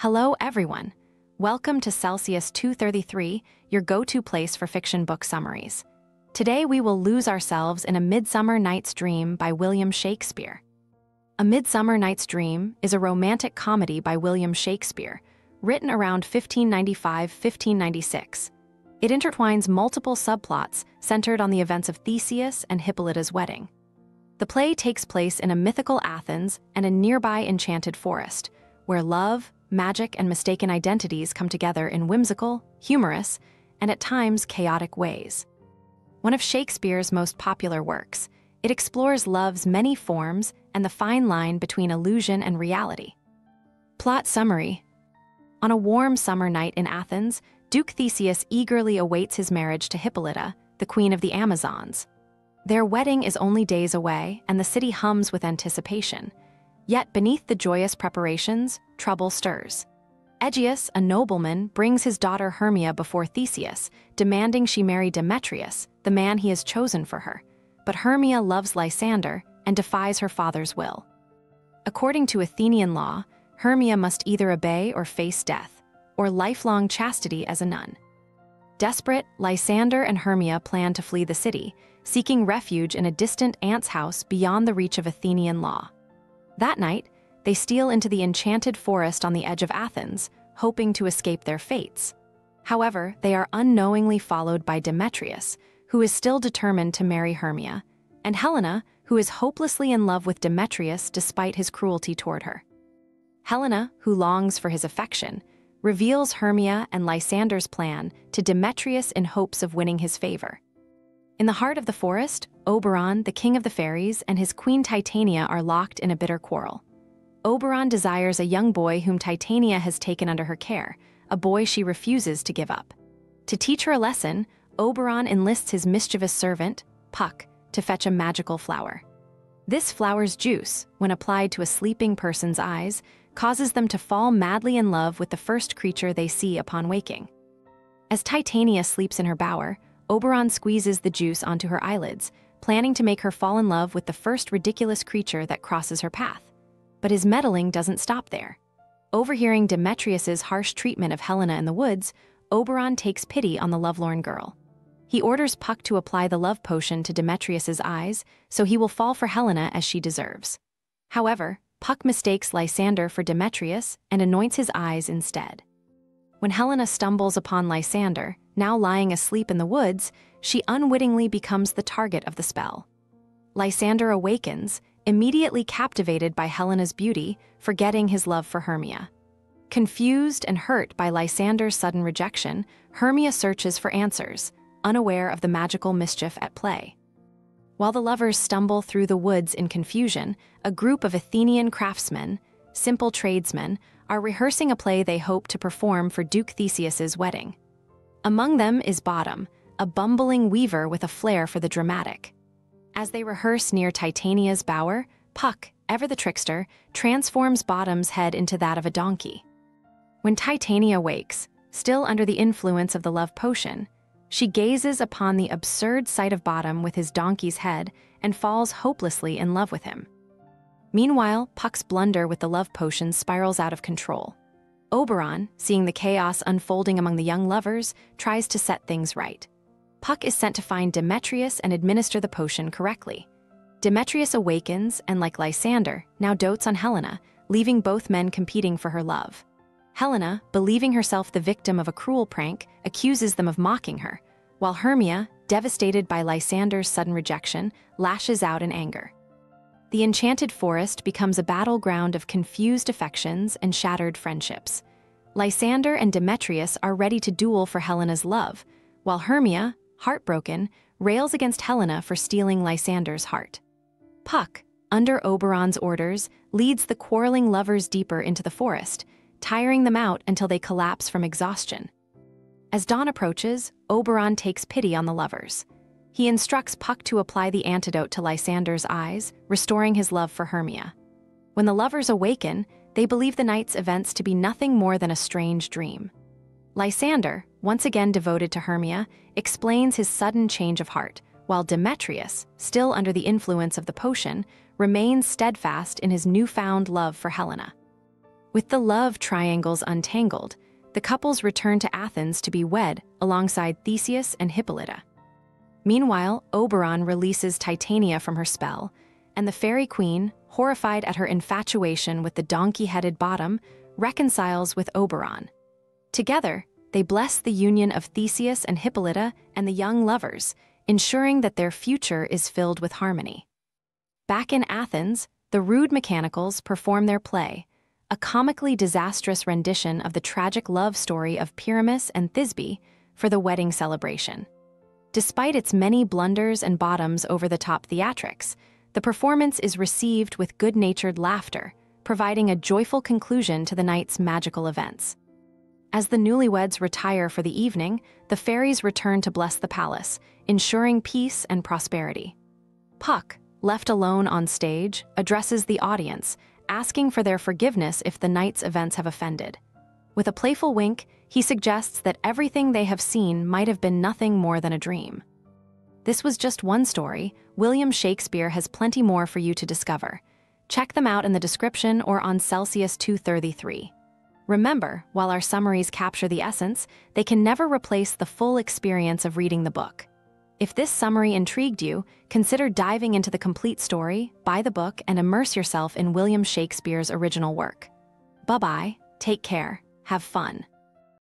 Hello, everyone. Welcome to Celsius 233, your go-to place for fiction book summaries. Today we will lose ourselves in A Midsummer Night's Dream by William Shakespeare. A Midsummer Night's Dream is a romantic comedy by William Shakespeare, written around 1595-1596. It intertwines multiple subplots centered on the events of Theseus and Hippolyta's wedding. The play takes place in a mythical Athens and a nearby enchanted forest, where love, magic, and mistaken identities come together in whimsical, humorous, and at times chaotic ways. One of Shakespeare's most popular works, it explores love's many forms and the fine line between illusion and reality. Plot summary. On a warm summer night in Athens, Duke Theseus eagerly awaits his marriage to Hippolyta, the queen of the Amazons. Their wedding is only days away, and the city hums with anticipation. Yet beneath the joyous preparations, trouble stirs. Aegeus, a nobleman, brings his daughter Hermia before Theseus, demanding she marry Demetrius, the man he has chosen for her. But Hermia loves Lysander and defies her father's will. According to Athenian law, Hermia must either obey or face death, or lifelong chastity as a nun. Desperate, Lysander and Hermia plan to flee the city, seeking refuge in a distant aunt's house beyond the reach of Athenian law. That night, they steal into the enchanted forest on the edge of Athens, hoping to escape their fates. However, they are unknowingly followed by Demetrius, who is still determined to marry Hermia, and Helena, who is hopelessly in love with Demetrius despite his cruelty toward her. Helena, who longs for his affection, reveals Hermia and Lysander's plan to Demetrius in hopes of winning his favor. In the heart of the forest, Oberon, the king of the fairies, and his queen Titania are locked in a bitter quarrel. Oberon desires a young boy whom Titania has taken under her care, a boy she refuses to give up. To teach her a lesson, Oberon enlists his mischievous servant, Puck, to fetch a magical flower. This flower's juice, when applied to a sleeping person's eyes, causes them to fall madly in love with the first creature they see upon waking. As Titania sleeps in her bower, Oberon squeezes the juice onto her eyelids, planning to make her fall in love with the first ridiculous creature that crosses her path. But his meddling doesn't stop there. Overhearing Demetrius's harsh treatment of Helena in the woods, Oberon takes pity on the lovelorn girl. He orders Puck to apply the love potion to Demetrius's eyes, so he will fall for Helena as she deserves. However, Puck mistakes Lysander for Demetrius and anoints his eyes instead. When Helena stumbles upon Lysander, now lying asleep in the woods, she unwittingly becomes the target of the spell. Lysander awakens, immediately captivated by Helena's beauty, forgetting his love for Hermia. Confused and hurt by Lysander's sudden rejection, Hermia searches for answers, unaware of the magical mischief at play. While the lovers stumble through the woods in confusion, a group of Athenian craftsmen, simple tradesmen, are rehearsing a play they hope to perform for Duke Theseus's wedding. Among them is Bottom, a bumbling weaver with a flair for the dramatic. As they rehearse near Titania's bower, Puck, ever the trickster, transforms Bottom's head into that of a donkey. When Titania wakes, still under the influence of the love potion, she gazes upon the absurd sight of Bottom with his donkey's head and falls hopelessly in love with him. Meanwhile, Puck's blunder with the love potion spirals out of control. Oberon, seeing the chaos unfolding among the young lovers, tries to set things right. Puck is sent to find Demetrius and administer the potion correctly. Demetrius awakens and, like Lysander, now dotes on Helena, leaving both men competing for her love. Helena, believing herself the victim of a cruel prank, accuses them of mocking her, while Hermia, devastated by Lysander's sudden rejection, lashes out in anger. The enchanted forest becomes a battleground of confused affections and shattered friendships. Lysander and Demetrius are ready to duel for Helena's love, while Hermia, heartbroken, rails against Helena for stealing Lysander's heart. Puck, under Oberon's orders, leads the quarreling lovers deeper into the forest, tiring them out until they collapse from exhaustion. As dawn approaches, Oberon takes pity on the lovers. He instructs Puck to apply the antidote to Lysander's eyes, restoring his love for Hermia. When the lovers awaken, they believe the night's events to be nothing more than a strange dream. Lysander, once again devoted to Hermia, explains his sudden change of heart, while Demetrius, still under the influence of the potion, remains steadfast in his newfound love for Helena. With the love triangles untangled, the couples return to Athens to be wed alongside Theseus and Hippolyta. Meanwhile, Oberon releases Titania from her spell, and the fairy queen, horrified at her infatuation with the donkey-headed bottom, reconciles with Oberon. Together, they bless the union of Theseus and Hippolyta and the young lovers, ensuring that their future is filled with harmony. Back in Athens, the rude mechanicals perform their play, a comically disastrous rendition of the tragic love story of Pyramus and Thisbe, for the wedding celebration. Despite its many blunders and bottoms-over-the-top theatrics, the performance is received with good-natured laughter, providing a joyful conclusion to the night's magical events. As the newlyweds retire for the evening, the fairies return to bless the palace, ensuring peace and prosperity. Puck, left alone on stage, addresses the audience, asking for their forgiveness if the night's events have offended. With a playful wink, he suggests that everything they have seen might have been nothing more than a dream. This was just one story. William Shakespeare has plenty more for you to discover. Check them out in the description or on Celsius 233. Remember, while our summaries capture the essence, they can never replace the full experience of reading the book. If this summary intrigued you, consider diving into the complete story, buy the book, and immerse yourself in William Shakespeare's original work. Bye-bye, take care, have fun.